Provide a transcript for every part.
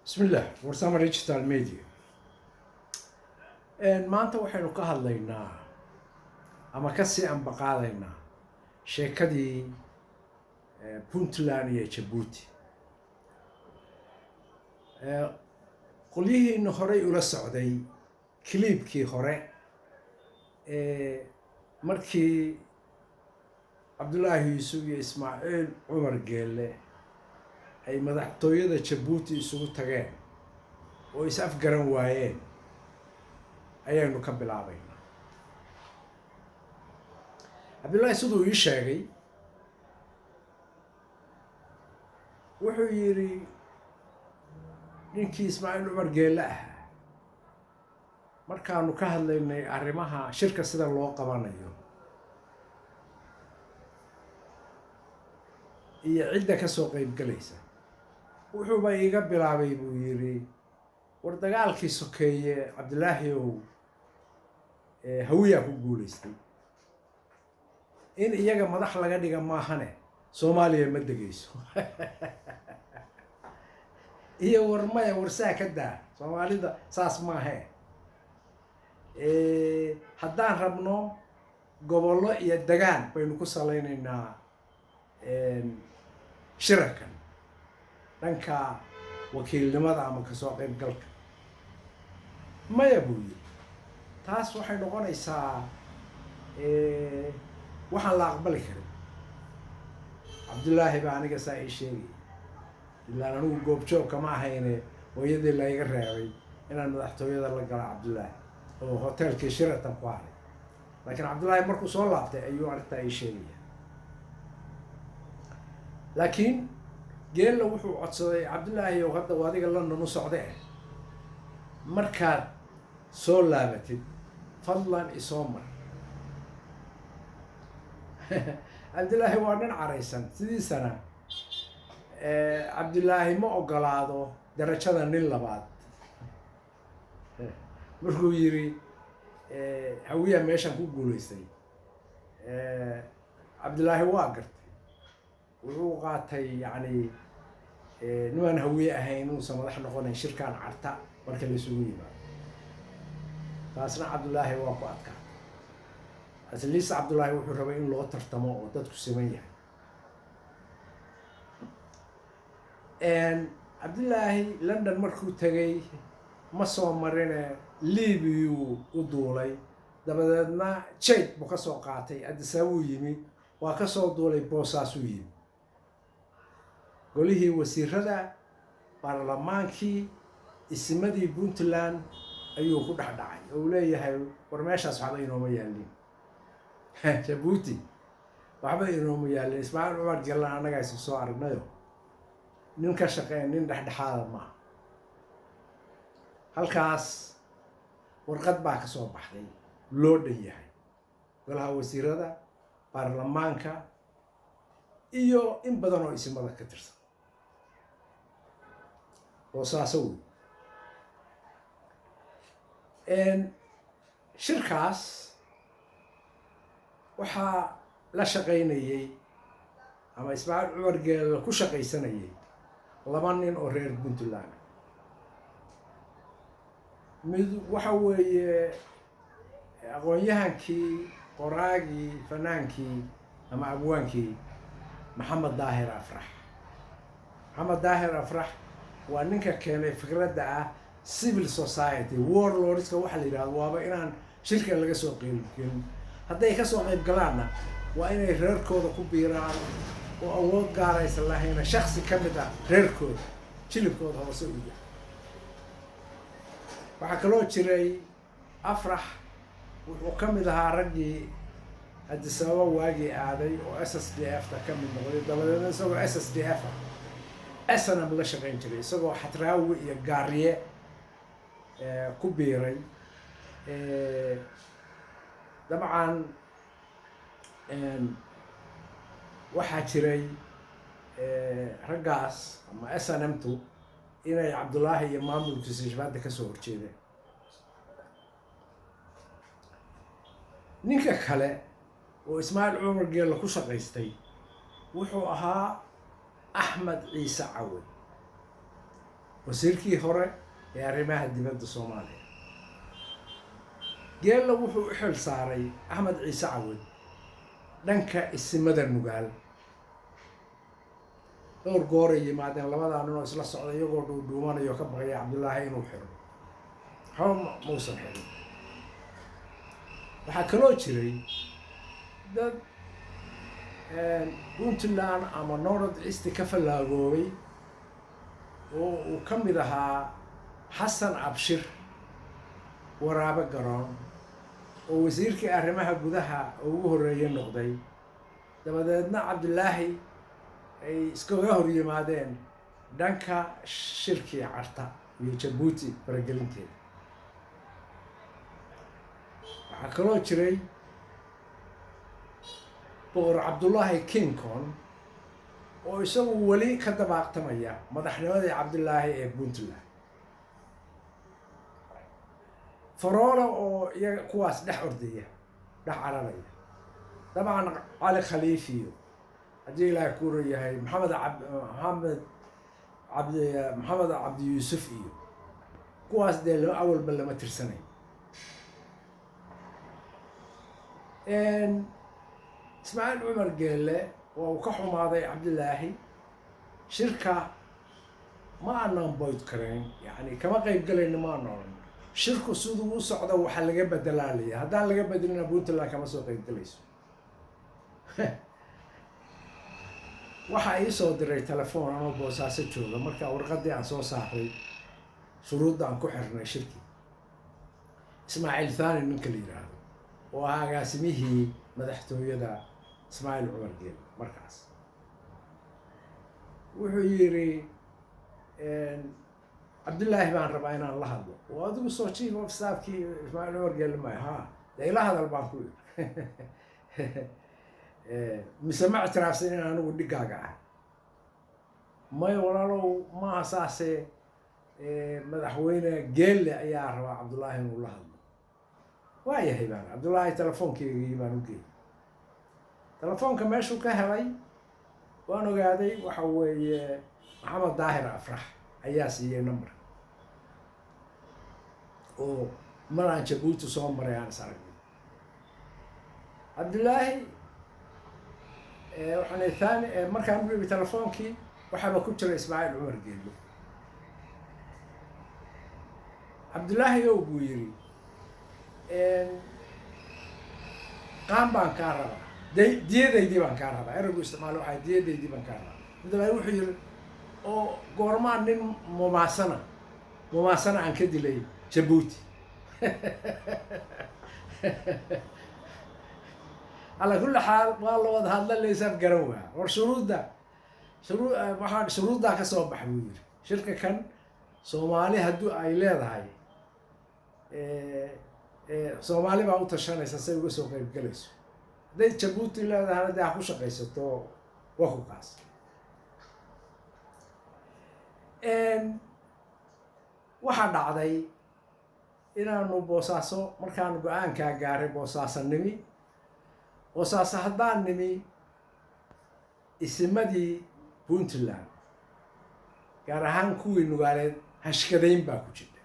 بسم الله ورسام ديجيتال ميديا maanta waxaynu ka hadlaynaa ama ka sii anbaqaadaynaa sheekadii Puntland iyo Djibouti qolyihiina horey ula socday clipkii hore markii Cabdullaahi Yuusuf iyo Ismaaciil Cumar Geelle ay madaxtooyada Djibouti isugu tageen oo is afgaran waayeen ayaynu ka bilaabaynaa. Cabdullaahi siduu ii sheegay wuxuu yidhi ninkii Ismaaciil Cumar Geelle ahaa markaanu ka hadlaynay arrimaha shirka sida loo qabanayo iyo cidda ka soo qayb galaysa wuxuuba iiga bilaabay buu yidhi war dagaalkii sokeeye Cabdullaahi ow hawiyaa ku guulaystay in iyaga madax laga dhiga maahane Soomaaliya ma degayso iyo warmaya warsaa ka daa Soomaalida saas maahe haddaan rabno gobollo iyo degaan baynu ku salaynaynaa shirarkan dhanka wakiilnimada ama kasoo qaybgalka maya buu yidhi taas waxay noqonaysaa waxaan la aqbali karin. Cabdullaahi baa aniga saa ii sheegay ilaan anigu goobjoog kama ahayne hooyadii layga reebay inaan madaxtooyada la gala Cabdullaahi oo hoteelkii Sheraton ku haray laakiin Cabdullaahi markuu soo laabtay ayuu arrintaa ii sheegaya. laakiin Geelle wuxuu codsaday Cabdullaahi oo hadda adiga London u socday markaad soo laabatid fadlan isoo mar. Cabdullaahi waa nin caraysan sidiisana Cabdullaahi ma ogolaado darajada nin labaad markuu yidhi hawiya meeshan ku guulaystay Cabdullaahi waa gartay wuxuu qaatay yacni nimaan hawiye ahayn uusan madax noqonayn shirkaan carta marka la isugu yimaado taasna Cabdullaahi waa ku adkaa asliis Cabdullaahi wuxuu rabay in loo tartamo oo dadku siman yahay. Cabdullaahi London markuu tagay ma soo marine Liibiyuu u duulay dabadeedna Jade buu ka soo qaatay Addis Ababa yimi waa ka soo duulay Boosaasu yimi golihii wasiirada baarlamaankii ismadii Puntland ayuu ku dhacdhacay oo leeyahay war meeshaas waxba inooma yaalin Djibouti waxba inooma yaalin Ismaaciil Cumar Geelle annaga isu soo aragnayo nin ka shaqeeya nin dhexdhexaada maaha. halkaas warqad baa ka soo baxday loo dhan yahay golaha wasiirada baarlamaanka iyo in badan oo ismada ka tirsan oo saasa wey shirkaas waxaa la shaqaynayay ama Ismaaciil Cumar Geelle ku shaqaysanayay laba nin oo reer Puntland mid waxa weeye aqoon-yahankii qoraagii fanaankii ama abwaankii Maxamed Daahir Afrax. Maxamed Daahir Afrax waa ninka keenay fikradda ah civil society warlordska waxa la yidhahdo waaba inaan shirkan laga soo qaybgelin hadday ka soo qayb galaanna waa inay reerkooda ku biiraan oo awood gaaraysan lahayna shaksi ka mid ah reerkooda jilibkooda hoose u yahay. waxaa kaloo jiray Afrax wuxuu ka mid ahaa raggii Addis Ababa waagii aaday oo SSDF-ta ka mid noqday dabadeedna isagoo SSDF SNM la shaqayn jiray isagoo Xatraawi iyo Gaariye ku biiray dabcan waxaa jiray raggaas ama SNM-tu inay Cabdullaahi iyo maamulkiisa shabaabta ka soo horjeedeen. ninka kale oo Ismaaciil Cumar Geelle ku shaqaystay wuxuu ahaa Axmed Ciise Cawad wasiirkii hore ee arrimaha dibadda Soomaaliya. geella wuxuu u xil saaray Axmed Ciise Cawad dhanka isimada Nugaal. dhowr goor ay yimaadeen labadaa nin oo isla socda iyagoo dhuudhuumanayo ka baqaya Cabdullaahi inuu xiro. muusan xirin. waxaa kaloo jiray dad Puntland ama North East ka fallaagoobay oo uu ka mid ahaa Xasan Abshir Waraabe Garoon oo wasiirkii arrimaha gudaha ugu horreeyay noqday. dabadeedna Cabdullaahi ay iskaga hor yimaadeen dhanka shirkii Carta iyo Jabuuti faragelinteeda. waxaa kaloo jiray boqor Cabdullaahi King Kong oo isagu weli ka dabaaqtamaya madaxnimadii Cabdullaahi ee Puntland. Faroole oo iyaga kuwaas dhex ordaya dhex cararaya. dabcan Cali Khaliifiyo haddii ilaahay ku yahay maxamed cabdi yuusuf iyo kuwaas dee awalba lama tirsanay. Ismaaciil Cumar Geelle waa uu ka xumaaday Cabdullaahi. shirka ma aanan boyd karayn, yani kama qayb galayno ma aanan. shirku siduu u socdo waxaa laga bedelaalaya. haddaan laga bedelina Puntland kama soo qayb galayso. waxaa ii soo diray telefoon anoo Boosaaso jooga markaa warqaddii aan soo saaray shuruudda aan ku xirnay shirkii. Ismaaciil Thani ninka la yidhaahdo oo ahaa agaasimihii madaxtooyada Ismaaciil Cumar Geelle markaas wuxuu yidhi Cabdullaahi baan rabaa inaan la hadlo. oo adigu soo chief of staffkii Ismaaciil Cumar Geelle ma ha dee ila hadal baan ku yidhi. mise ma ictiraafsan in anigu dhigaaga ah. may walaalow maaha saase madaxweyne Geelle ayaa rabaa Cabdullaahi inuu la hadlo. waayahay baan Cabdullaahi telefoonkeygii baan u geeyey. telefoonka meeshuu ka helay waan ogaaday waxa weeye Maxamed Daahir Afrax ayaa siiyey number oo maraan Jabuuti soo maray aan is aragnay. Cabdullaahi waxaan Thani markaan u dhigay telefoonkii waxaaba ku jira Ismaaciil Cumar Geelle. Cabdullaahi oo buu yidhi qaan baan kaa rabaa diyadaydii baan kaa rabaa. eraygu isticmaalo waxaa diyadaydii baan kaa rabaa. Cabdullaahi wuxuu yidhi oo goormaan nin mumaasana aan ka dilay Jabuuti. على كل حال والله هذا اللي يسافر جروها والشروط ده واحد شروط ده كسب بحوير شركة كان Soomaali hadduu ay leedahay Soomaali baa u tashanaysa say uga soo qayb galayso. hadday Jabuuti leedahay hadday ku shaqaysato waa ku kaas. waxaa dhacday inaanu Boosaaso markaan go-aankaa gaaray Boosaaso haddaan nimi isimadii Puntland gaar ahaan kuwii Nugaaleed hashkadayn baa ku jirta.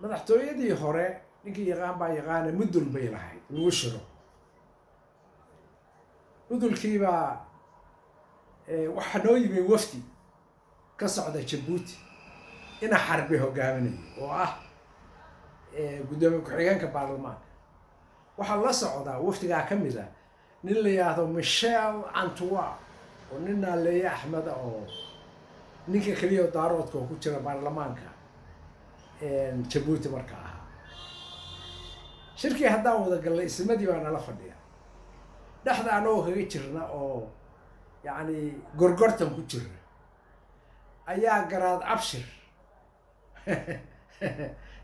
madaxtooyadii hore ninkii yaqaan baa yaqaana mudul bay lahayd lagu shiro. mudulkiibaa waxaa noo yimi wafdi ka socda Jabuuti ina xarbi hogaaminayo oo ah gudoomiye ku-xigeenka baarlamaanka. waxaa la socdaa wafdigaa ka mid ah nin la yidhaahdo Michel Antoine oo nin Naaleeye Axmed oo ninka keliya daaroodka oo ku jira baarlamaanka Jabuuti markaa ahaa. shirkii haddaan wada gallay isimadii baa nala fadhiya dhexda anagoo kaga jirna oo yacni gorgortan ku jirna ayaa Garaad Abshir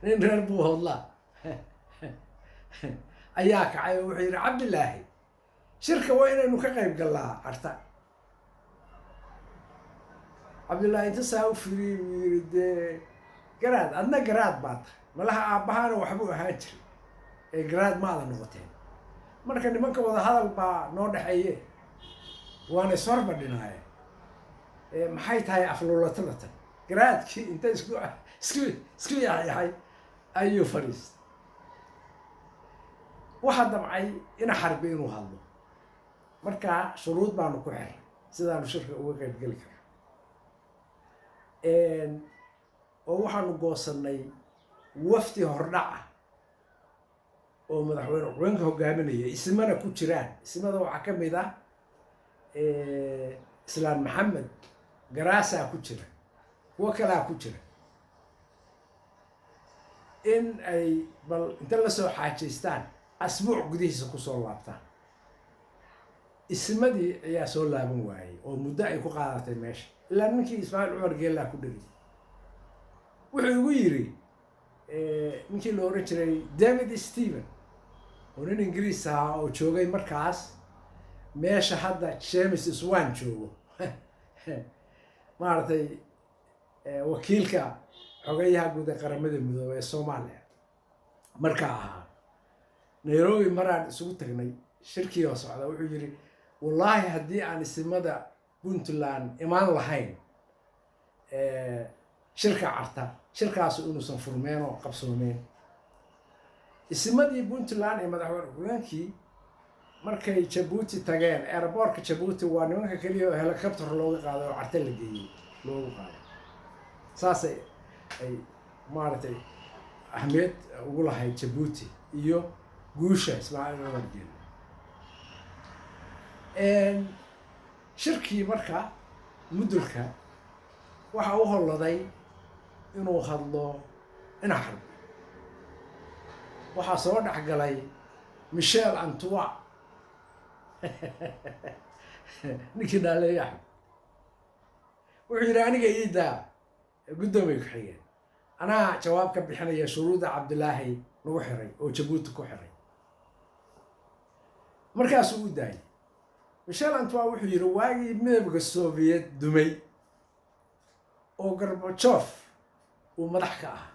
nin reer buu hodlaa ayaa kacay oo wuxuu yidhi Cabdullaahi shirka waa inaynu ka qayb gallaa Carta. Cabdullaahi inta saa u fiiriyey wuu yidhi dee garaad adna garaad baa tahay malaha aabbahaana waxbuu ahaan jiray ee garaad maada noqoteen. marka nimanka wada hadal baa noo dhexeeye waana ishorfadhinaaye maxay tahay afluulatada tan garaadkii inta isku yaxyaxay ayuu fadhiistay waxaa damcay ina xarbi inuu hadlo markaa shuruud baanu ku xiray sidaanu shirka uga qaybgeli kara oo waxaanu goosanay wafdi hordhaca oo madaxweyne ku-xigeenka hogaaminaya ismana ku jiraan ismada waxaa ka mid ah islaan maxamed garaasaa ku jira kuwo kalaa ku jira in ay bal inta lasoo xaajaystaan asbuuc gudihiisa kusoo laabtaan ismadii ayaa soo laaban waayey oo muddo ay ku qaadatay meesha ilaa ninkii ismaaciil cumar geellaa ku dhegay wuxuu igu yidhi ninkii la oran jiray david stephen oo nin ingiriis ahaa oo joogay markaas meesha hadda james swan joogo maaragtay wakiilka xogayaha guud ee qaramada midoobey ee soomaaliya markaa ahaa nairobi maraan isugu tagnay shirkii oo socda wuxuu yidhi wallaahi haddii aan isimada puntland imaan lahayn shirka carta shirkaasu inuusan furmeen oo qabsoomeen isimadii puntland ee madaxweyne ku-xigeenkii markay jabuuti tageen airboortka jabuuti waa nimanka keliya oo helicopter looga qaaday oo carta la geeyey loogu qaaday saasay ay maaragtay ahmiyad ugu lahayd jabuuti iyo guusha ismaaciil cumar geelle shirkii marka mudulka waxa u holladay inuu hadlo ina xarbi waxaa soo dhex galay michel antoine ninkii dhaaleeyahay wuxuu yidhi aniga iidaa guddoomay ku xigeen anaa jawaab ka bixinaya shuruuda cabdilaahi lagu xiray oo jabuuti ku xiray markaasuu u daayay michel antoine wuxuu yidhi waagii midowga soviet dumay oo gorbajof uu madax ka ahaa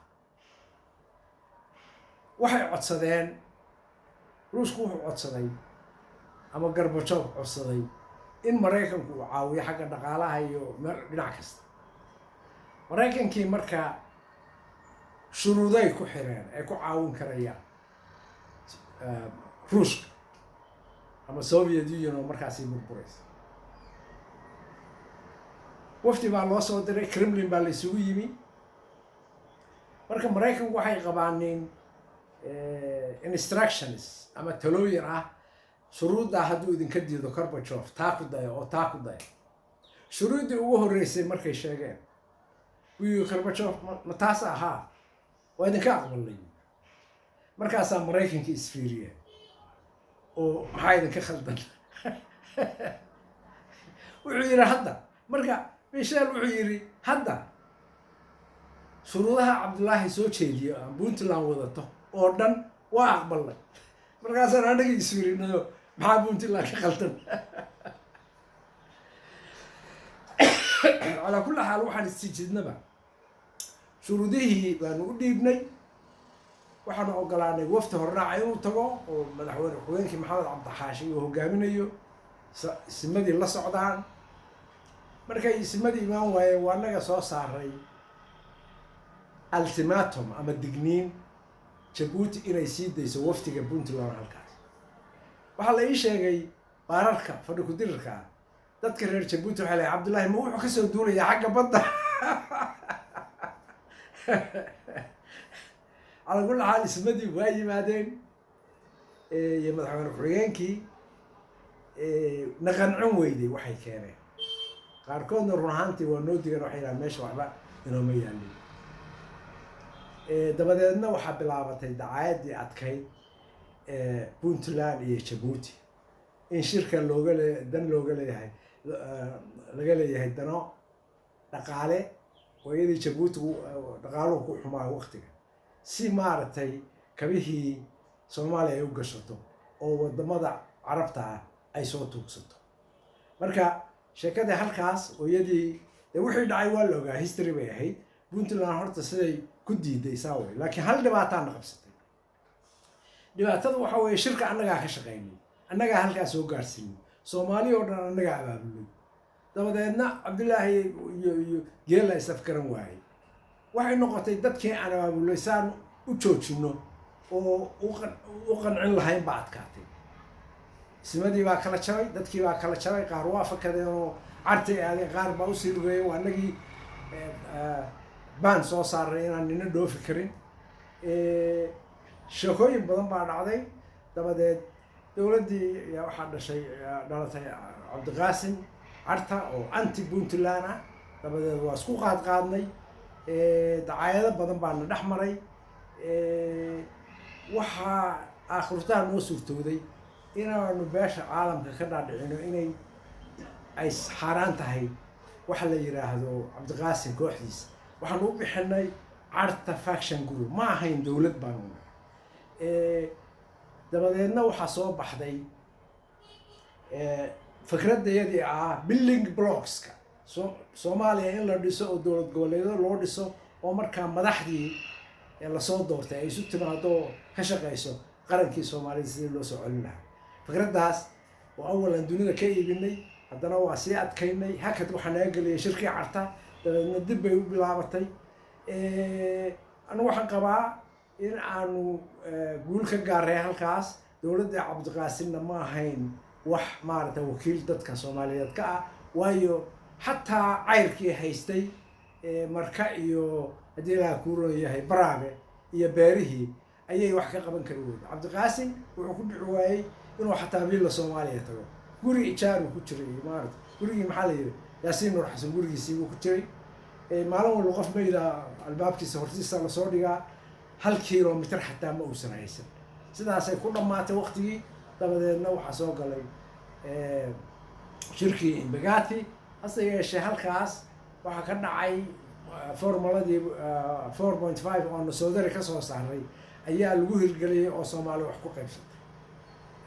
waxay codsadeen ruushku wuxuu codsaday ama gorbajof codsaday in maraykanku uu caawiyo xagga dhaqaalaha iyo dhinac kasta maraykankii markaa shuruuday ku xireen ay ku caawin karayaan ruushka ama soviet union oo markaasii burburaysa wafdi baa loo soo diray kremlin baa la isugu yimi marka maraykanku waxay qabaaneen instructions ama talooyin ah shuruuddaa hadduu idinka diido gorbajof taa ku dayo oo taa ku dayo shuruuddii ugu horreysay markay sheegeen wuu gorbajof ma taas ahaa waa idinka aqbalay markaasaa maraykankii isfiiriyeen oo maxaa idinka khaldan wuxuu yidhi hadda marka michel wuxuu yidhi hadda shuruudaha cabdilaahi soo jeediyo aan puntland wadato oo dhan waa aqbalnay markaasaan annaga isfiirinayo maxaa puntland ka khaldan calaa kulli xaal waxaan isijidnaba shuruudihii baanu u dhiibnay waxaanu ogolaanay wafti hordhaca inuu tago oo madaxweyne ku-xigeenkii maxamed cabdixaashi uu hogaaminayo isimadii la socdaan markay isimadii imaan waayeen waa naga soo saaray ultimatum ama digniin jabuuti inay sii dayso waftiga puntland halkaas waxaa la ii sheegay baararka fadhi ku-dirirka ah dadka reer jabuuti waxay leehay cabdullaahi ma wuxuu kasoo duulayaa xagga badda calaa kulli xaal ismadii waa yimaadeen iyo madaxweyne ku-xigeenkii naqancin weyday waxay keeneen qaarkoodna run ahaantii waa noo digan waxay yidhahan meesha waxba inooma yaalin dabadeedna waxaa bilaabatay dacaayadii adkayd puntland iyo jabuuti in shirka dan looga leeyahay laga leeyahay dano dhaqaale oo iyadii jabuuti dhaqaaluhu ku xumaa waktiga si maaragtay kabihii soomaaliya ay u gashato oo wadamada carabta ah ay soo tuugsato marka sheekadii halkaas oo iyadii dee wixii dhacay waa la ogaa history bay ahayd puntland horta siday ku diiday saa wey laakiin hal dhibaataana qabsatay dhibaatada waxa weeye shirka annagaa ka shaqaynay annagaa halkaas soo gaarsiinay soomaali oo dhan annagaa abaabulay dabadeedna cabdillaahi iyo geela isafgaran waayey waxay noqotay dadkii aan abaabuleysaan u joojino oo u qancin lahayn baa adkaatay ismadii baa kala jaray dadkii baa kala jaray qaar waa fakadeen oo cartay aadeen qaar baa usii lugeeyeen waa anagii baan soo saaray inaan nina dhoofi karin sheekooyin badan baa dhacday dabadeed dowladdii yaa waxaa dhalatay cabdiqaasim carta oo anti puntland ah dabadeed waa isku qaadnay dacaayado badan baana dhex maray waxaa aakhirtaha noo suurtooday inaanu beesha caalamka ka dhaadhicino inay ay xaaraan tahay waxa la yiraahdo cabdiqaasim kooxdiisa waxaan u bixinay carta faction group ma ahayn dowlad baanu dabadeedna waxaa soo baxday fikradayadii building blockska Soomaaliya in la dhiso oo dowlad goboleedyo loo dhiso oo markaa madaxdii lasoo doortay ay isu timaado ka shaqeyso qarankii Soomaaliyeed sidii loo soo celin lahaa fikraddaas oo awalan dunida ka iibinay haddana waa sii adkaynay hakad waxaa naga geliyay shirkii carta dabeedna dib bay u bilaabatay anu waxaan qabaa in aanu guul ka gaaray halkaas dowladda cabdiqaasimna ma ahayn wax maaragtay wakiil dadka Soomaaliyeed ka ah waayo xataa cayrkii haystay marka iyo haddii la kuuron yahay baraabe iyo beerihii ayay wax ka qaban kari weyday cabdiqaasim wuxuu ku dhici waayey inuu xataa villa Soomaaliya tago guri ijaar ku jiray maaragtay gurigii maxaa la yiri yaasiin nur xasan gurigiisii uu ku jiray maalin walba qof mayda albaabkiisa hortiisa la soo dhigaa 1 kiiloomitir xataa ma uusan haysan sidaasay ku dhamaatay waqtigii dabadeedna waxaa soo galay shirkii Imbagati hase yeeshee halkaas waxaa ka dhacay formuladii 4.5 oo Soodari ka soo saaray ayaa lagu hirgeliyay oo Soomaali wax ku qaybsatay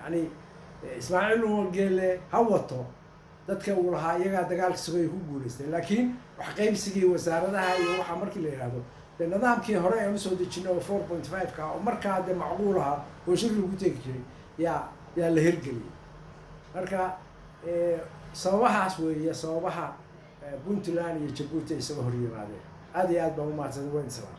yani Ismaaciil uu geele hawato dadka uu lahaa iyaga dagaalka sugay ku guuleystay laakiin wax qaybsigii wasaaradaha iyo waxa markii la yiraahdo nidaamkii hore ee soo dejinay 4.5 ka oo markaa de macquul ah oo shir lagu tagi jiray yaa la hirgeliyay marka sababahaas weeye sababaha Puntland iyo Djibouti isaga hor yimaadeen aad iyo aad baa u mahadsan weyn sabab